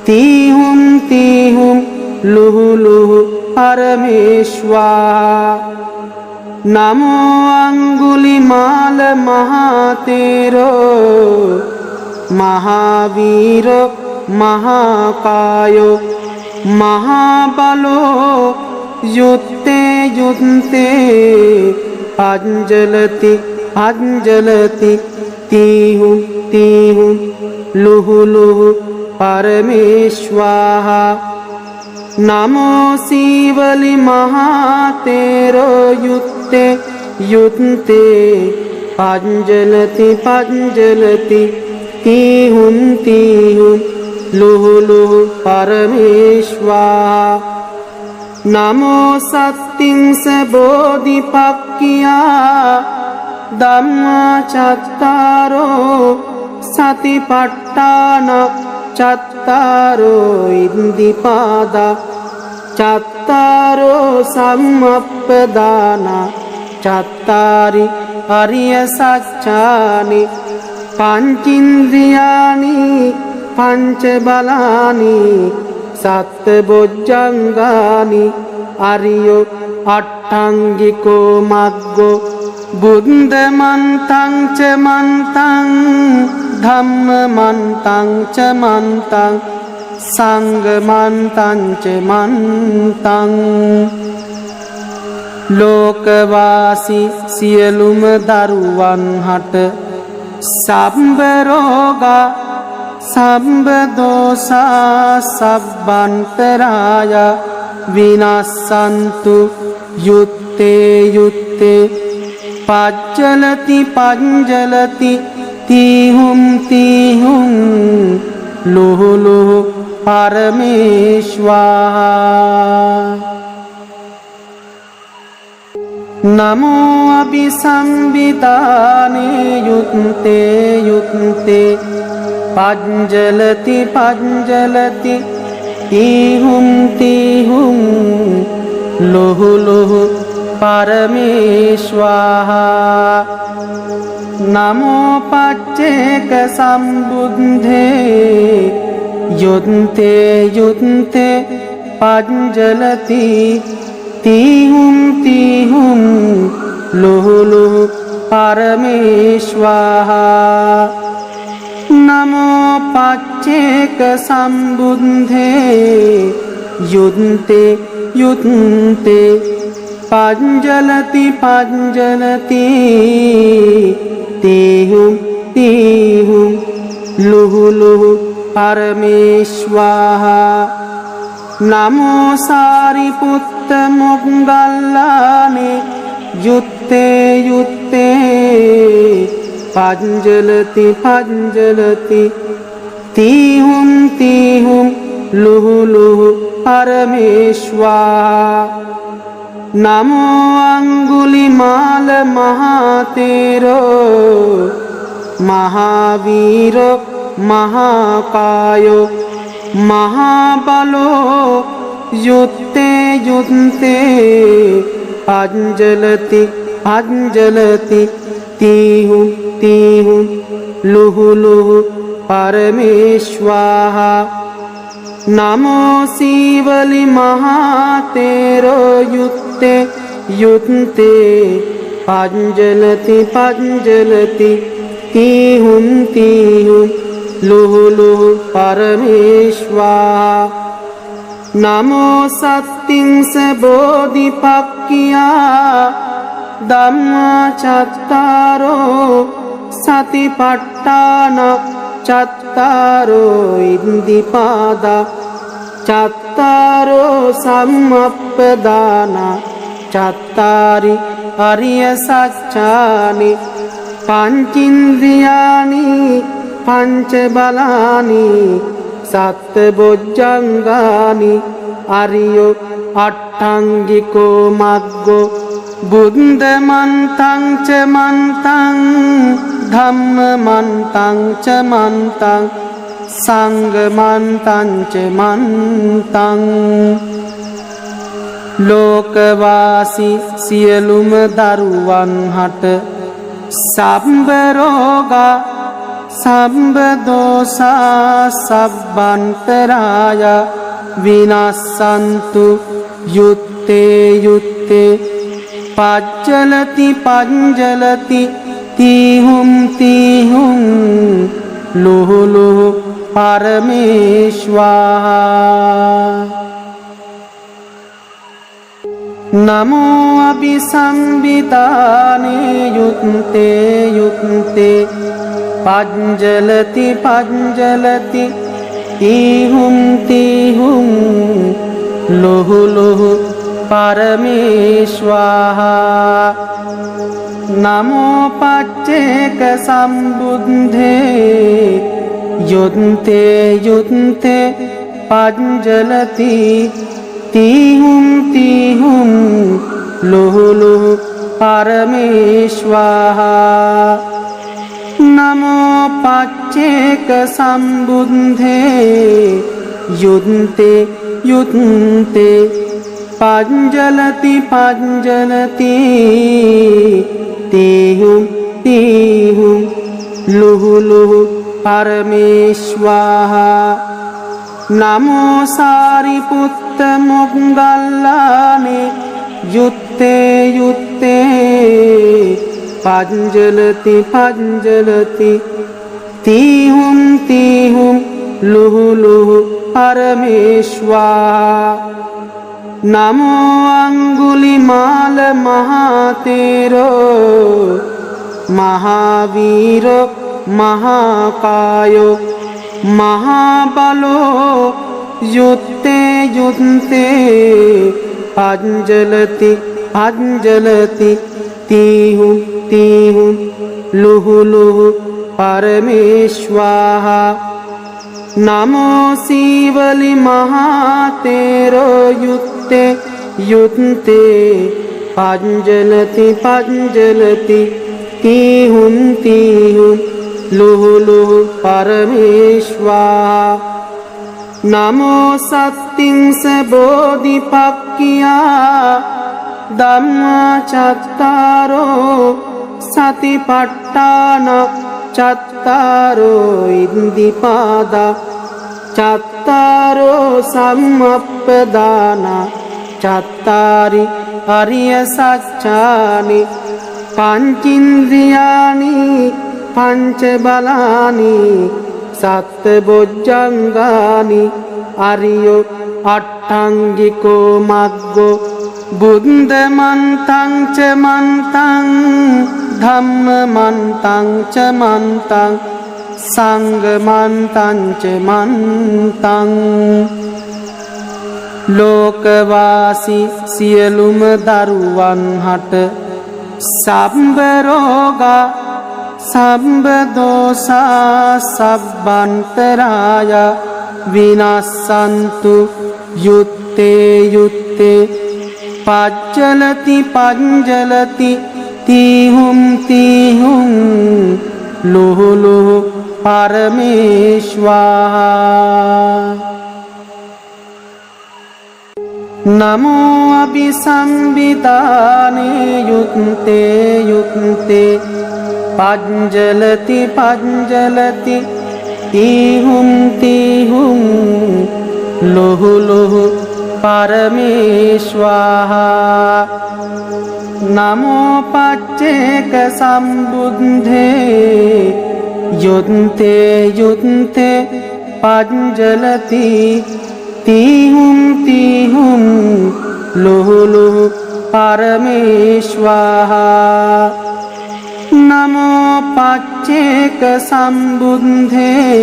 තීහුම් තීහුම් ලුහු ලුහු පරමේශ්වා නමෝ අංගුලිමාල මහතේරෝ මහාවීරෝ මහාකායෝ මහාබලෝ යුත්තේ යුත්තේ පංජලති පංජලති තීහුම් තීහුම් ලුහු ලුහු පරමේශ්වාහා නමෝ සීවලි මහතේරෝ යුත්තේ යුත්තේ පංජලති පංජලති තීහුම් තීහුම් ලුහු ලුහු පරමේශ්වා නමෝ සත්තිංස බෝධිපක්ඛියා ධම්මා චත්තාරෝ සතිපට්ඨාන චත්තාරෝ ඉන්දිපාදා චත්තාරෝ සම්මප්පදාන චත්තාරි අරිය සත්‍යානි පංචින්ද්‍රියානි පංච බලානි සත්ත බොජ්ජංගානි අරියෝ අට්ඨංගිකෝ මග්ගෝ බුද්ධ මන්තං ච මන්තං ධම්ම මන්තං ච මන්තං සංඝ මන්තං ච මන්තං ලෝකවාසී සියලුම දරුවන් හට සම්බ රෝගා සම්බ දෝසා සබ්බන්තරාය විනස්සන්තු යුත්තේ යුත්තේ පච්චලති පංජලති තීහුම් තීහුම් ලුහු ලුහු පරමේශ්වා නමෝ අபிසම්බිතානේ යුත්තේ යුත්තේ පංජලති පංජලති තීහුම් තීහුම් लुहु लुहु परमेश्वाहा नमो पच्चेक संबुद्धे युद्धे युद्धे पंजलति तीहुं लुहु लुहु परमेश्वाहा नमो पच्चेक संबुद्धे युद्धे युद्धे पंजलति पंजलति तीहुं लुहु लुहु परमेश्वाहा नमो सारिपुत्त मोग्गल्लाने युत्ते युत्ते पंजलति पंजलति तीहुं लुहु लुहु परमेश्वाहा नमो अंगुलिमाल महातेरो महावीरो महाकायो महाबलो युत्ते युत्ते पंजलति पंजलति तीहुं लुहु लुहु परमेश्वाहा नमो शिवलि महातेरो युत्ते युत्ते पंजलति पंजलति तीहुं लुहु लुहु परमेश्वाहा नमो सत्तिंस बोधिपक्खिया धम्मा चत्तारो सतिपट्टान चत्तारो इंदिपादा चत्तारो सम्मप्पदाना चत्तारि अरिय सच्चानि पंचेन्द्रियाणि पंचबलानि सत्बुज्जंगानि अरियो अट्टांगिको मग्गो बुद्धमन्तं च मन्तं धम्ममन्तं च मन्तं संघमन्तं च मन्तं लोकवासी सियलुम दरुवन हट संब रोगा संब दोषा सब्बंतराय विनाशन्तु युत्ते युत्ते पंजलति पंजलति तीहुं लुहु लुहु परमेश्वाहा नमो अभिसंविताने युत्ते युत्ते पंजलति पंजलति तीहुं लुहु लुहु परमेश्वाहा नमो पच्चेक संबुद्धे युद्धे युद्धे पंजलति तीहुं लुहु लुहु परमेश्वाहा नमो पच्चेक संबुद्धे युद्धे युद्धे पंजलति पंजलति तीहुं लुहु लुहु परमेश्वाहा नमो सारिपुत्त मोग्गल्लाने युत्ते युत्ते पंजलति पंजलति तीहुं लुहु लुहु परमेश्वाहा नमो अंगुलिमाल महातेरो महावीरो महाकायो महाबलो युत्ते युत्ते पंजलति पंजलति तीहुं लुहु लुहु परमेश्वाहा नमो शिवलि महातेरो युत्ते युत्ते पंजलति पंजलति तीहुं लुहु लुहु परमेश्वाहा නමෝ සත්තිංස බෝධිපක්ඛියා ධම්මා චත්තාරෝ සතිපට්ඨාන චත්තාරෝ ඉන්දිපාදා චත්තාරෝ සම්මප්පදාන චත්තාරි අරිය සත්‍යානි පංචින්ද්‍රියානි පංච බලානි සත්ත බොජ්ජංගානි අරියෝ අට්ඨංගිකෝ මග්ගෝ බුද්ධ මන්තං ච මන්තං ධම්ම මන්තං ච මන්තං සංඝ මන්තං ච මන්තං ලෝකවාසී සියලුම දරුවන් හට සම්බ රෝගා සම්බ දෝසා සබ්බන්තරාය විනස්සන්තු යුත්තේ යුත්තේ පච්චලති පංජලති තීහුම් තීහුම් ලුහු ලුහු පරමේශ්වාහා නමෝ අභිසම්බිතානේ යුත්තේ යුත්තේ පංජලති පංජලති තීහුම් තීහුම් ලුහු ලුහු පරමේශ්වාහා නමෝ පච්චේක සම්බුද්ධේ යුත්තේ යුත්තේ පංජලති තීහුම් තීහුම් ලුහු ලුහු පරමේශ්වාහා නමෝ පච්චේක සම්බුද්ධේ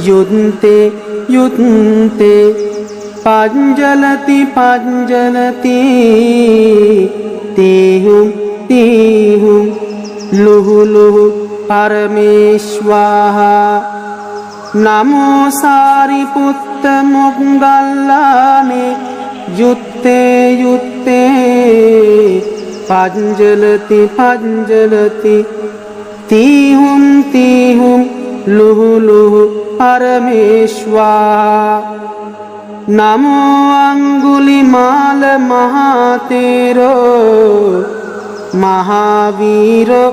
යුත්තේ යුත්තේ පංජලති පංජලති තීහුම් තීහුම් ලුහු ලුහු පරමේශ්වාහා නමෝ සාරිපුත්ත මොග්ගල්ලානේ යුත්තේ යුත්තේ පංජලති පංජලති තීහුම් තීහුම් ලුහු ලුහු පරමේශ්වාහා නමෝ අංගුලිමාල මහතේරෝ මහාවීරෝ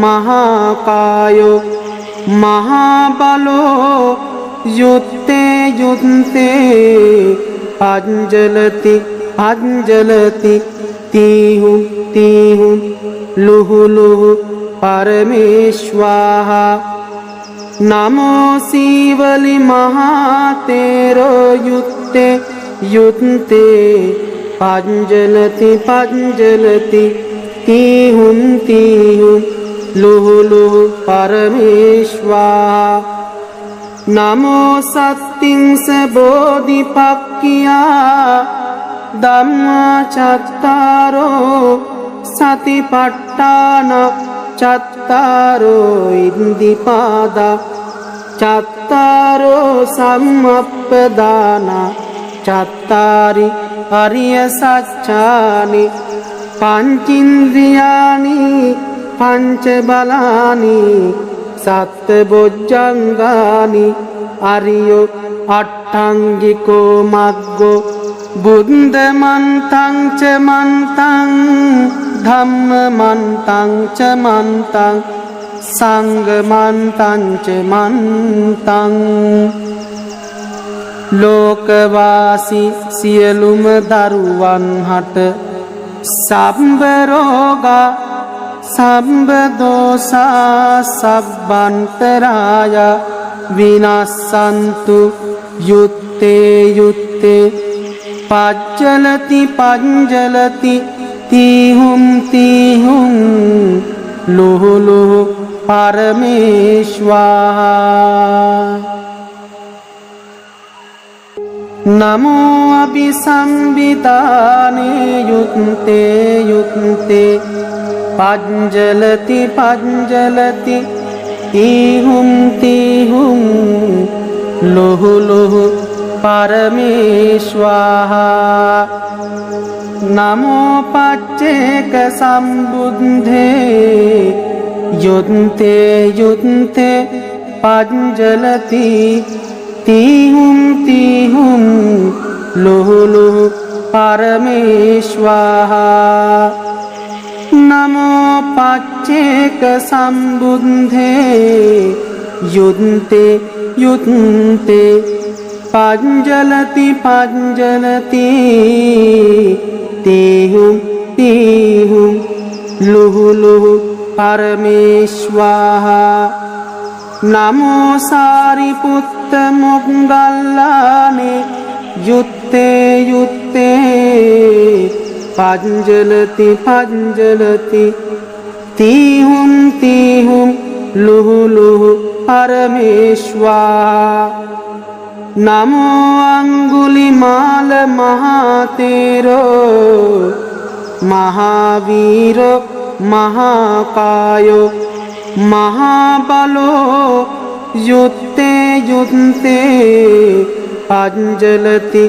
මහාකායෝ මහාබලෝ යුත්තේ යුත්තේ පංජලති පංජලති තීහුම් තීහුම් ලුහු ලුහු පරමේශ්වාහා නමෝ සීවලි මහතේරෝ යුත්තේ යුත්තේ පංජලති පංජලති තීහුම් තීහුම් ලුහු ලුහු පරමේශ්වාහා නමෝ සත්තිංස බෝධිපක්ඛියා ධම්මා චත්තාරෝ සතිපට්ඨාන චත්තාරෝ ඉන්දිපාදා චත්තාරෝ සම්මප්පදාන චත්තාරි අරිය සත්‍යානි පංචින්ද්‍රියානි පංච බලානි සත්ත බොජ්ජංගානි අරියෝ අට්ඨංගිකෝ මග්ගෝ බුද්ධ මන්තං ච මන්තං ධම්ම මන්තං ච මන්තං සංඝ මන්තං ච මන්තං ලෝකවාසී සියලුම දරුවන් හට සම්බ රෝගා සම්බ දෝසා සබ්බන්තරාය විනස්සන්තු යුත්තේ යුත්තේ පච්චලති පංජලති තීහුම් තීහුම් ලුහු ලුහු පරමේශ්වාහා නමෝ අභිසම්බිතානේ යුත්තේ යුත්තේ පංජලති පංජලති තීහුම් තීහුම් ලුහු ලුහු පරමේශ්වාහා නමෝ පච්චේක සම්බුද්ධේ යුත්තේ යුත්තේ පංජලති तीहुं लुह लुह परमेश्वाहा नमो पच्चेक संबुद्धे युद्धे युद्धे पंजलति पंजलति तीहुं तीहुं लुह लुह परमेश्वाहा नमो सारिपुत्त मोग्गल्लाने युत्ते युत्ते पंजलति पंजलति तीहुं तीहुं लुह लुह परमेश्वाहा नमो अंगुलिमाल महातेरो महावीरो महाकायो महाबलो युत्ते युत्ते पंजलति